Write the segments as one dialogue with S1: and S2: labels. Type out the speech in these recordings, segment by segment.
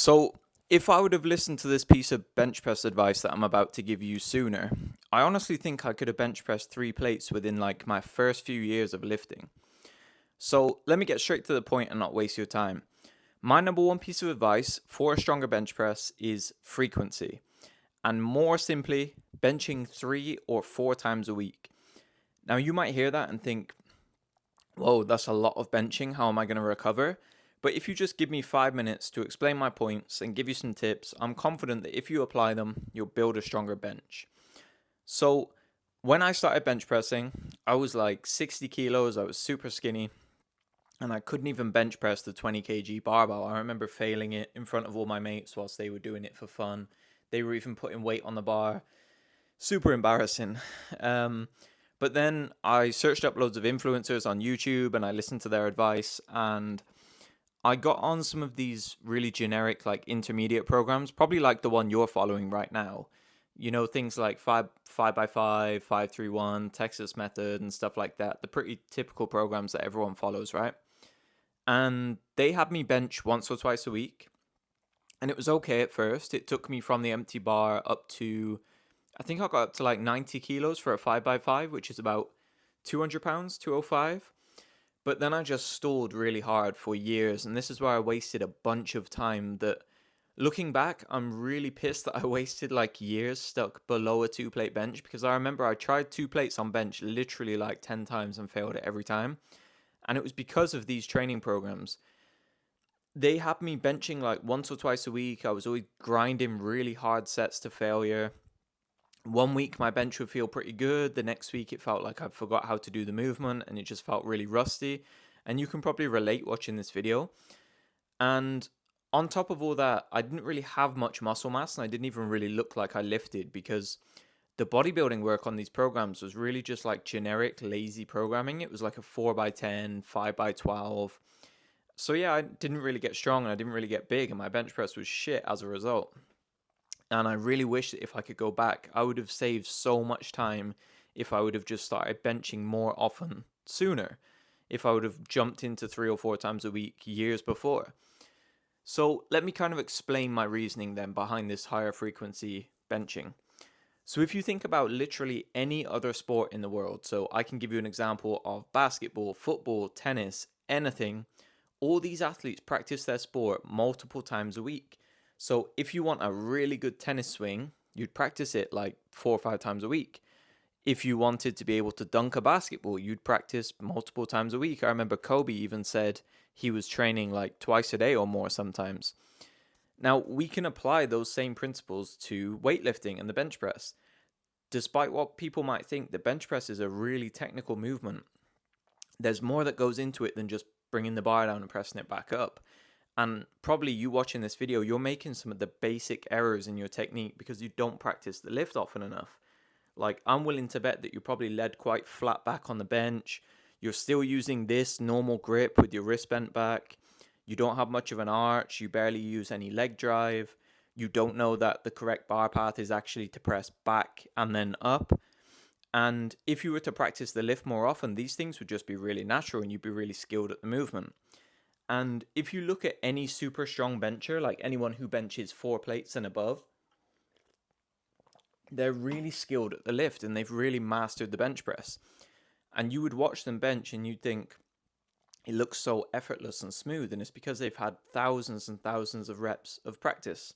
S1: So, if I would have listened to this piece of bench press advice that I'm about to give you sooner, I honestly think I could have bench pressed 3 plates within like my first few years of lifting. So, let me get straight to the point and not waste your time. My number one piece of advice for a stronger bench press is frequency, and more simply, benching 3 or 4 times a week. Now, you might hear that and think, whoa, that's a lot of benching. How am I going to recover? But if you just give me 5 minutes to explain my points and give you some tips, I'm confident that if you apply them, you'll build a stronger bench. So, when I started bench pressing, I was like 60 kilos, I was super skinny, and I couldn't even bench press the 20 kg barbell. I remember failing it in front of all my mates whilst they were doing it for fun. They were even putting weight on the bar. Super embarrassing. Um, but then I searched up loads of influencers on YouTube and I listened to their advice, and I got on some of these really generic, like intermediate programs, probably like the one you're following right now. You know, things like five by five, 5-3-1, Texas Method, and stuff like that. The pretty typical programs that everyone follows, right? And they had me bench once or twice a week, and it was okay at first. It took me from the empty bar up to, I think I got up to like 90 kilos for a 5 by 5 which is about 200 pounds, 205. But then I just stalled really hard for years, and this is where I wasted a bunch of time that, looking back, I'm really pissed that I wasted like years stuck below a 2 plate bench, because I remember I tried 2 plates on bench literally like 10 times and failed it every time. And it was because of these training programs. They had me benching like once or twice a week. I was always grinding really hard sets to failure. One week my bench would feel pretty good. The next week it felt like I forgot how to do the movement and it just felt really rusty. And you can probably relate watching this video. And on top of all that, I didn't really have much muscle mass and I didn't even really look like I lifted, because the bodybuilding work on these programs was really just like generic, lazy programming. It was like a 4 by 10, 5 by 12. So yeah, I didn't really get strong and I didn't really get big, and my bench press was shit as a result. And I really wish that if I could go back, I would have saved so much time if I would have just started benching more often sooner, if I would have jumped into 3 or 4 times a week years before. So let me kind of explain my reasoning then behind this higher frequency benching. So if you think about literally any other sport in the world, so I can give you an example of basketball, football, tennis, anything, all these athletes practice their sport multiple times a week. So if you want a really good tennis swing, you'd practice it like 4 or 5 times a week. If you wanted to be able to dunk a basketball, you'd practice multiple times a week. I remember Kobe even said he was training like twice a day or more sometimes. Now, we can apply those same principles to weightlifting and the bench press. Despite what people might think, the bench press is a really technical movement. There's more that goes into it than just bringing the bar down and pressing it back up. And probably you watching this video, you're making some of the basic errors in your technique because you don't practice the lift often enough. Like, I'm willing to bet that you probably led quite flat back on the bench. You're still using this normal grip with your wrist bent back. You don't have much of an arch. You barely use any leg drive. You don't know that the correct bar path is actually to press back and then up. And if you were to practice the lift more often, these things would just be really natural and you'd be really skilled at the movement. And if you look at any super strong bencher, like anyone who benches 4 plates and above, they're really skilled at the lift and they've really mastered the bench press. And you would watch them bench and you'd think it looks so effortless and smooth, and it's because they've had thousands and thousands of reps of practice.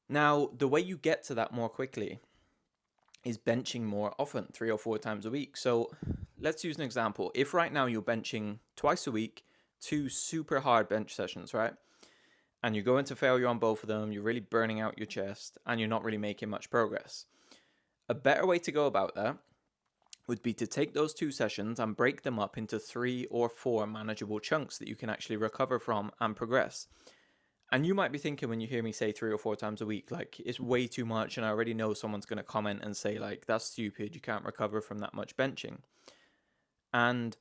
S1: Now, the way you get to that more quickly is benching more often, 3 or 4 times a week. So let's use an example. If right now you're benching twice a week, 2 super hard bench sessions, right? And you go into failure on both of them, you're really burning out your chest, and you're not really making much progress. A better way to go about that would be to take those 2 sessions and break them up into 3 or 4 manageable chunks that you can actually recover from and progress. And you might be thinking when you hear me say 3 or 4 times a week, like, it's way too much, and I already know someone's going to comment and say, like, that's stupid, you can't recover from that much benching. And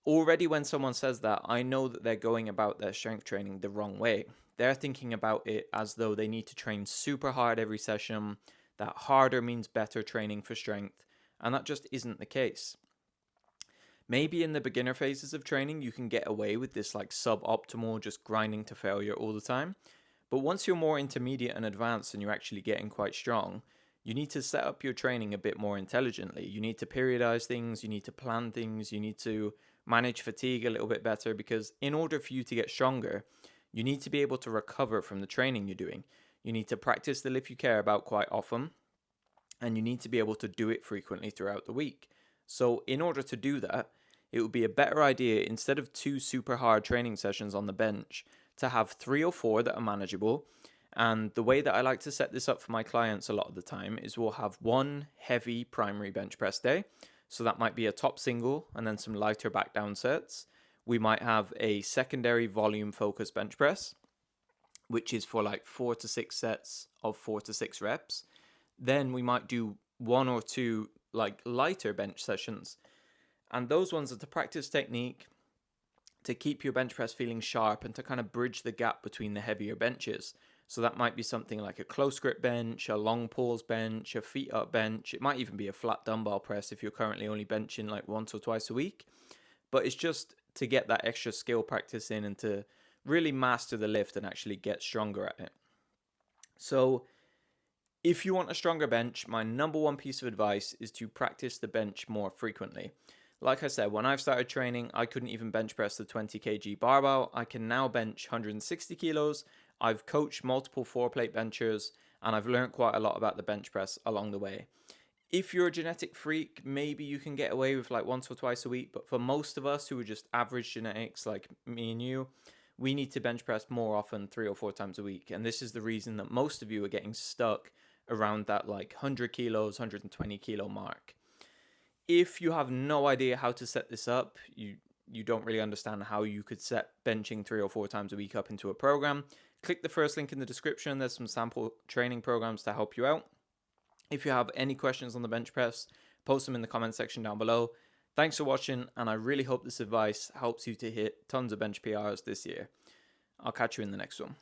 S1: already when someone says that, I know that they're going about their strength training the wrong way. They're thinking about it as though they need to train super hard every session, that harder means better training for strength, and that just isn't the case. Maybe in the beginner phases of training, you can get away with this like suboptimal, just grinding to failure all the time. But once you're more intermediate and advanced and you're actually getting quite strong, you need to set up your training a bit more intelligently. You need to periodize things, you need to plan things, you need to manage fatigue a little bit better, because in order for you to get stronger, you need to be able to recover from the training you're doing. You need to practice the lift you care about quite often, and you need to be able to do it frequently throughout the week. So, in order to do that, it would be a better idea, instead of 2 super hard training sessions on the bench, to have 3 or 4 that are manageable. And the way that I like to set this up for my clients a lot of the time is we'll have one heavy primary bench press day. So that might be a top single and then some lighter back down sets. We might have a secondary volume focused bench press, which is for like 4 to 6 sets of 4 to 6 reps. Then we might do 1 or 2 like lighter bench sessions. And those ones are to practice technique, to keep your bench press feeling sharp, and to kind of bridge the gap between the heavier benches. So that might be something like a close grip bench, a long pause bench, a feet up bench. It might even be a flat dumbbell press if you're currently only benching like once or twice a week. But it's just to get that extra skill practice in and to really master the lift and actually get stronger at it. So if you want a stronger bench, my number one piece of advice is to practice the bench more frequently. Like I said, when I've started training, I couldn't even bench press the 20 kg barbell. I can now bench 160 kilos. I've coached multiple 4-plate benchers, and I've learned quite a lot about the bench press along the way. If you're a genetic freak, maybe you can get away with like once or twice a week. But for most of us who are just average genetics like me and you, we need to bench press more often, 3 or 4 times a week. And this is the reason that most of you are getting stuck around that like 100 kilos, 120 kilo mark. If you have no idea how to set this up, you don't really understand how you could set benching 3 or 4 times a week up into a program, click the first link in the description. There's some sample training programs to help you out. If you have any questions on the bench press, post them in the comment section down below. Thanks for watching, and I really hope this advice helps you to hit tons of bench PRs this year. I'll catch you in the next one.